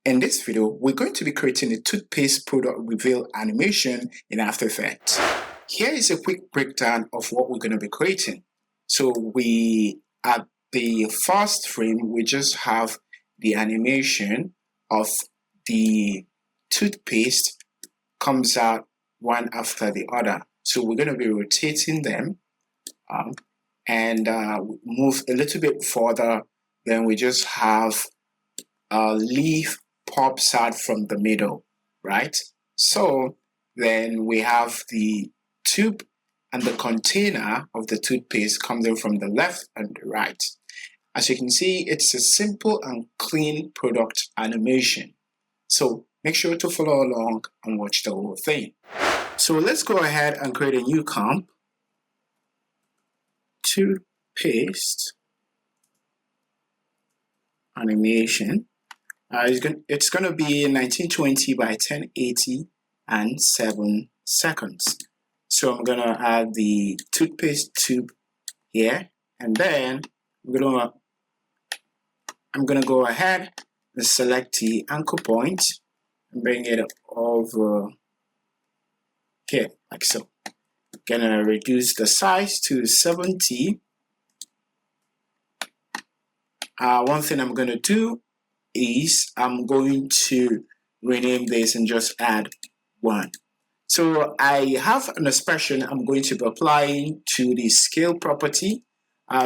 In this video, we're going to be creating a toothpaste product reveal animation in After Effects. Here is a quick breakdown of what we're going to be creating. So at the first frame, we just have the animation of the toothpaste comes out one after the other. So we're going to be rotating them and move a little bit further. Then we just have a leaf pops out from the middle, right? So then we have the tube and the container of the toothpaste coming from the left and the right. As you can see, it's a simple and clean product animation. So make sure to follow along and watch the whole thing. So let's go ahead and create a new comp. Toothpaste animation. It's going to be 1920 by 1080 and 7 seconds. So I'm going to add the toothpaste tube here, and then I'm going to go ahead and select the anchor point and bring it over here, like so. I'm going to reduce the size to 70. One thing I'm going to do is I'm going to rename this and just add 1. So I have an expression I'm going to be applying to the scale property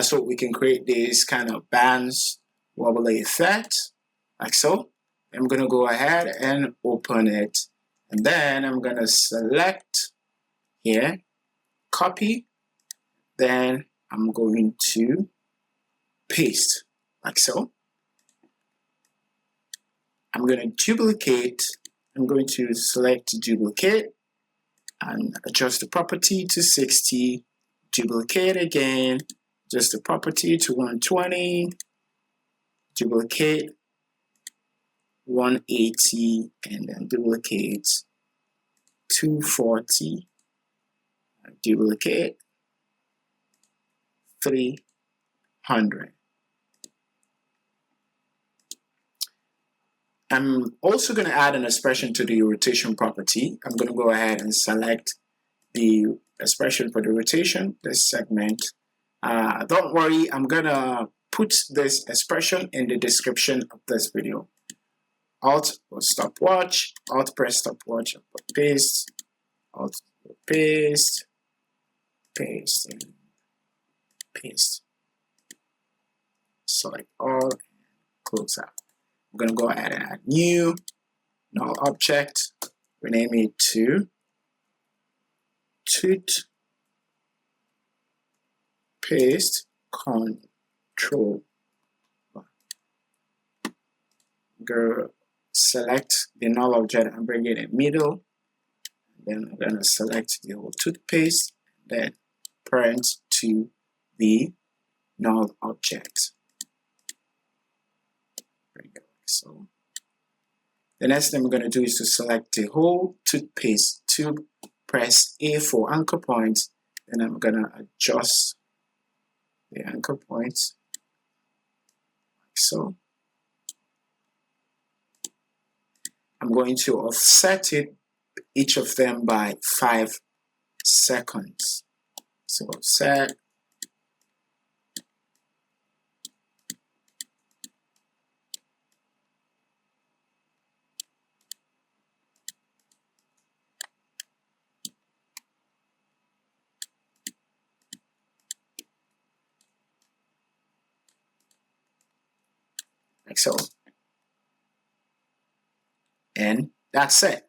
so we can create this kind of bands wobbly effect, like so. I'm going to go ahead and open it, and then I'm going to select here, copy, then I'm going to paste, like so. I'm going to duplicate. I'm going to select duplicate and adjust the property to 60. Duplicate again, adjust the property to 120. Duplicate 180, and then duplicate 240. Duplicate 300. I'm also going to add an expression to the rotation property. I'm going to go ahead and select the expression for the rotation, this segment. Don't worry, I'm going to put this expression in the description of this video. Alt or stopwatch, Alt press stopwatch, paste, Alt paste, paste, and paste. Select all, and close out. I'm going to go ahead and add new null object, rename it to toothpaste control. Go select the null object and bring it in middle. Then I'm going to select the whole toothpaste, then parent to the null object. Bring it. So the next thing I'm going to do is to select the whole toothpaste tube, press A for anchor point, and I'm going to adjust the anchor points like so. I'm going to offset each of them by 5 seconds. So offset. Like so. And that's it.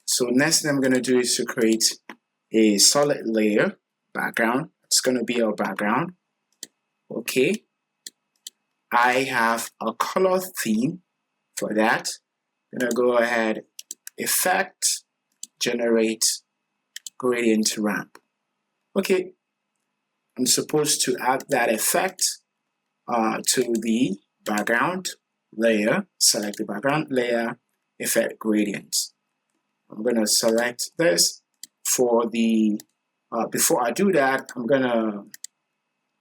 So next thing I'm going to do is to create a solid layer background. It's going to be our background. Okay. I have a color theme for that. I'm going to go ahead, effect, generate gradient ramp. Okay. I'm supposed to add that effect to the background layer. Select the background layer, effect gradient. I'm going to select this for the before I do that, I'm going to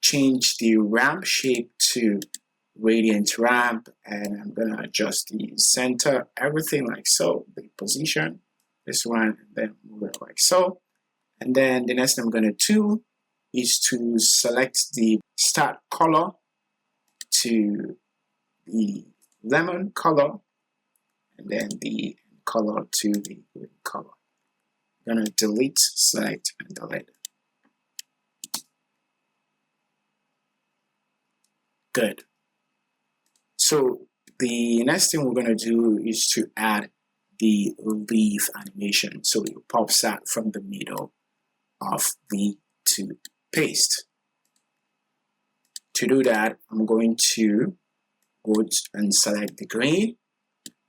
change the ramp shape to gradient ramp, and I'm gonna adjust the center, everything like so, the position, this one, and then move it like so. And then the next thing I'm gonna do is to select the start color to the lemon color, and then the color to the green color. I'm gonna delete, select, and delete. Good. So the next thing we're gonna do is to add the leaf animation. So it pops out from the middle of the toothpaste. To do that, I'm going to go and select the green,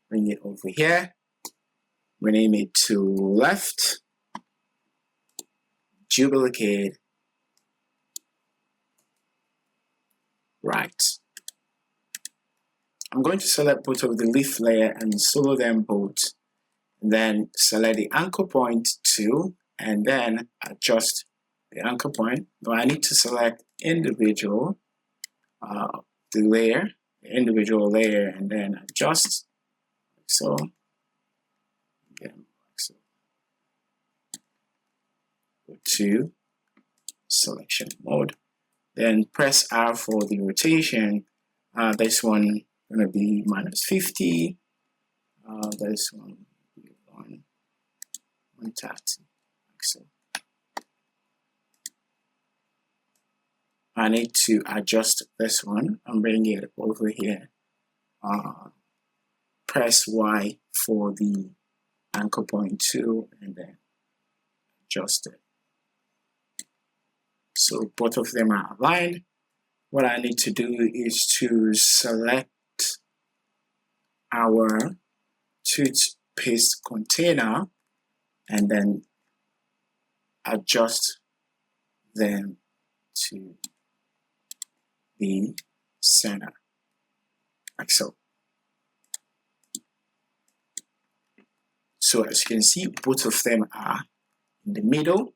bring it over here, rename it to left, duplicate, right. I'm going to select both of the leaf layer and solo them both. And then select the anchor point tool and then adjust the anchor point. But I need to select individual, individual layer, and then adjust like so. Again, like so. Go to selection mode. Then press R for the rotation. This one gonna be -50. This one will be 130. Like so. I need to adjust this one. I'm bringing it over here. Press Y for the anchor point tool and then adjust it. So both of them are aligned. What I need to do is to select our toothpaste container and then adjust them to the center, like so. So as you can see, both of them are in the middle.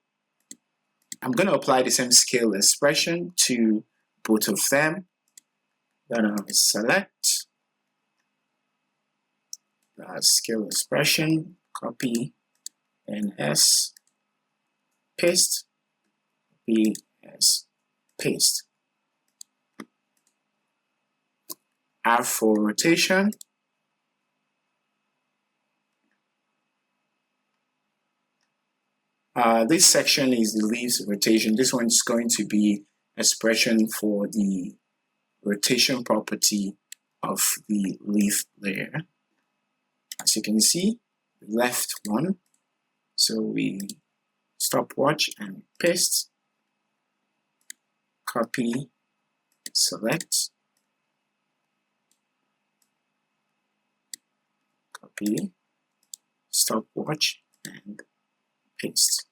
I'm going to apply the same scale expression to both of them. Then I'll select the scale expression, copy, and paste, copy, paste. R for rotation. This section is the leaves rotation. This one is going to be expression for the rotation property of the leaf layer. As you can see, the left one. So we stopwatch and paste, copy, select, copy, stopwatch, and paste.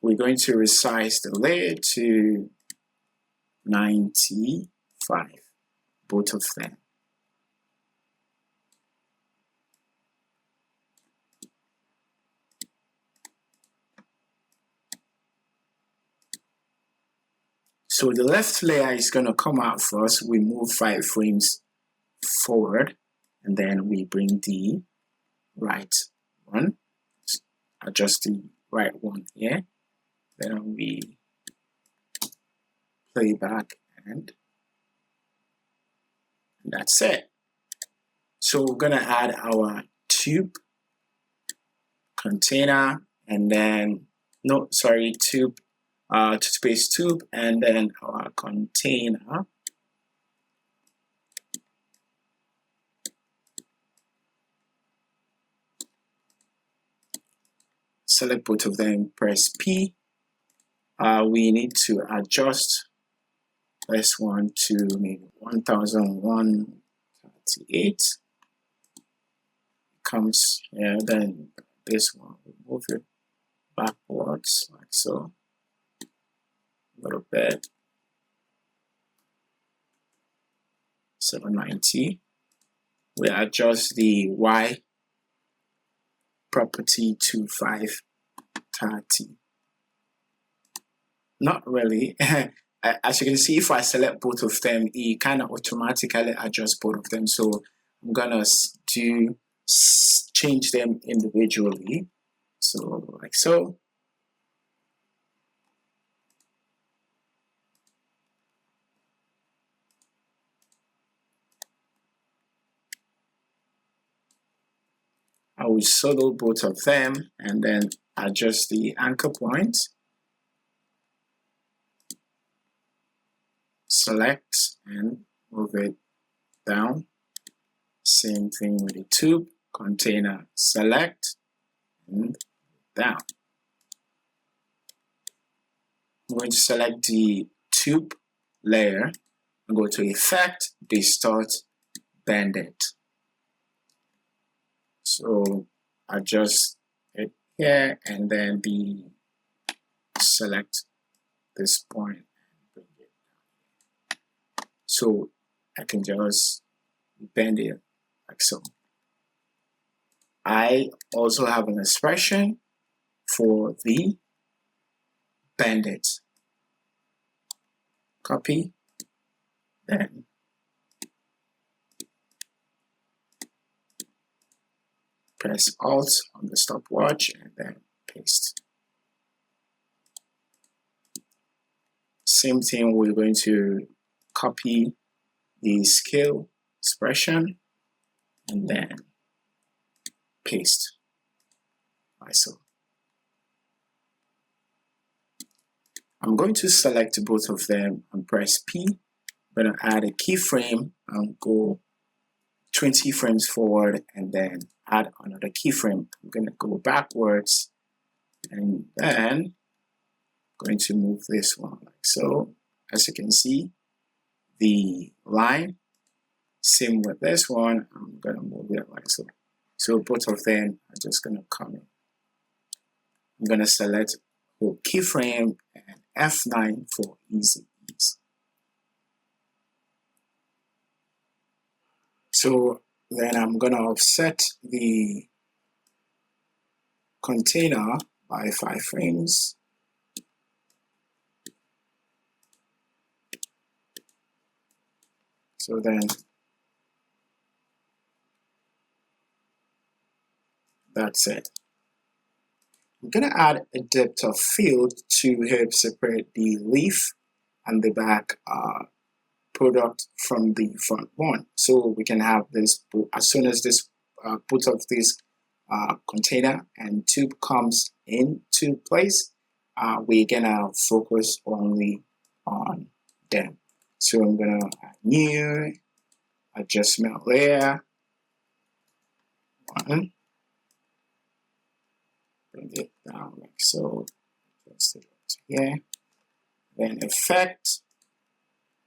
We're going to resize the layer to 95, both of them. So the left layer is going to come out first. We move 5 frames forward, and then we bring the right one, adjust the right one here. Then we play back, and that's it. So we're gonna add our tube container, and then toothpaste tube, and then our container. Select both of them, press P. We need to adjust this one to maybe 1038. Comes here, then this one, we move it backwards like so, a little bit. 790. We adjust the Y property to 530. Not really. as you can see, if I select both of them, it kind of automatically adjusts both of them. So I'm gonna change them individually. So like so. I will solo both of them and then adjust the anchor point. Select and move it down. Same thing with the tube container. Select and down. I'm going to select the tube layer and go to Effect, Distort, Bandit. So adjust it here and then select this point and bring it down. So I can just bend it like so. I also have an expression for the bandit. Copy, then press Alt on the stopwatch and then paste. Same thing, we're going to copy the scale expression and then paste like so. I'm going to select both of them and press P. I'm going to add a keyframe and go 20 frames forward and then add another keyframe. I'm going to go backwards and then I'm going to move this one like so. As you can see, the line, same with this one, I'm going to move it like so. So both of them are just going to come in. I'm going to select keyframe and F9 for easy ease. So then I'm going to offset the container by 5 frames. So then that's it. I'm going to add a depth of field to help separate the leaf and the back product from the front one. So we can have this, as soon as this both of this container and tube comes into place, we're gonna focus only on them. So I'm gonna add new adjustment layer, one, bring it down like so, adjust it to here, then effect,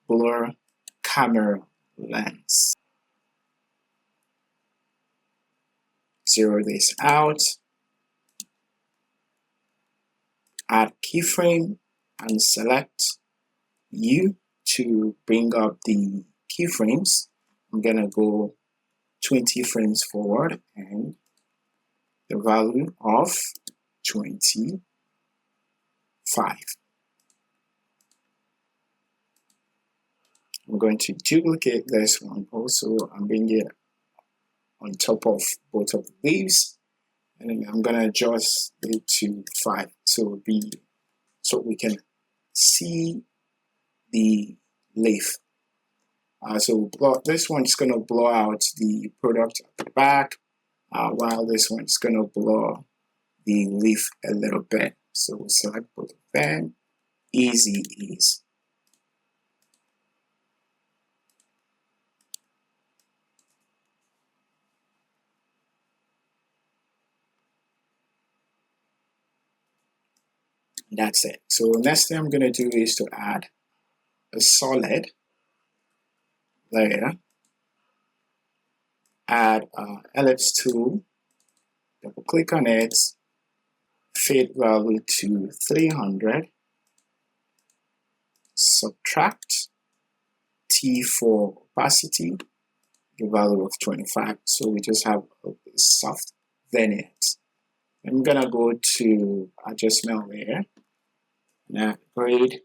blur, camera lens. Zero this out, add keyframe and select U to bring up the keyframes. I'm gonna go 20 frames forward and the value of 25. I'm going to duplicate this one also and bring it on top of both of the leaves, and then I'm gonna adjust it to 5 so we can see the leaf. So this one's gonna blow out the product at the back, while this one's gonna blow the leaf a little bit. So we'll select both of them, easy ease. That's it. So next thing I'm going to do is to add a solid layer, add ellipse tool, double click on it, fade value to 300, subtract T for opacity, the value of 25. So we just have a soft vignette. I'm going to go to adjustment layer. Now grade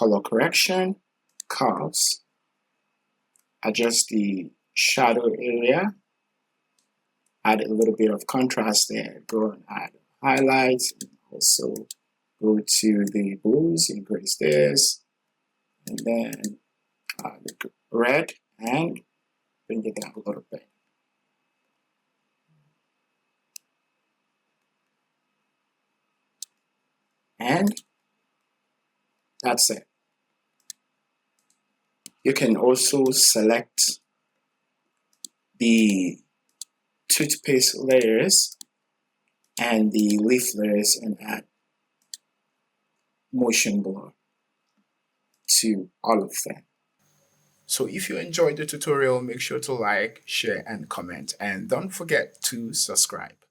color correction, curves, adjust the shadow area, add a little bit of contrast there, go and add highlights, also go to the blues, increase this, and then the red, and bring it down a little bit. And that's it. You can also select the toothpaste layers and the leaf layers and add motion blur to all of them. So if you enjoyed the tutorial, make sure to like, share, and comment, and don't forget to subscribe.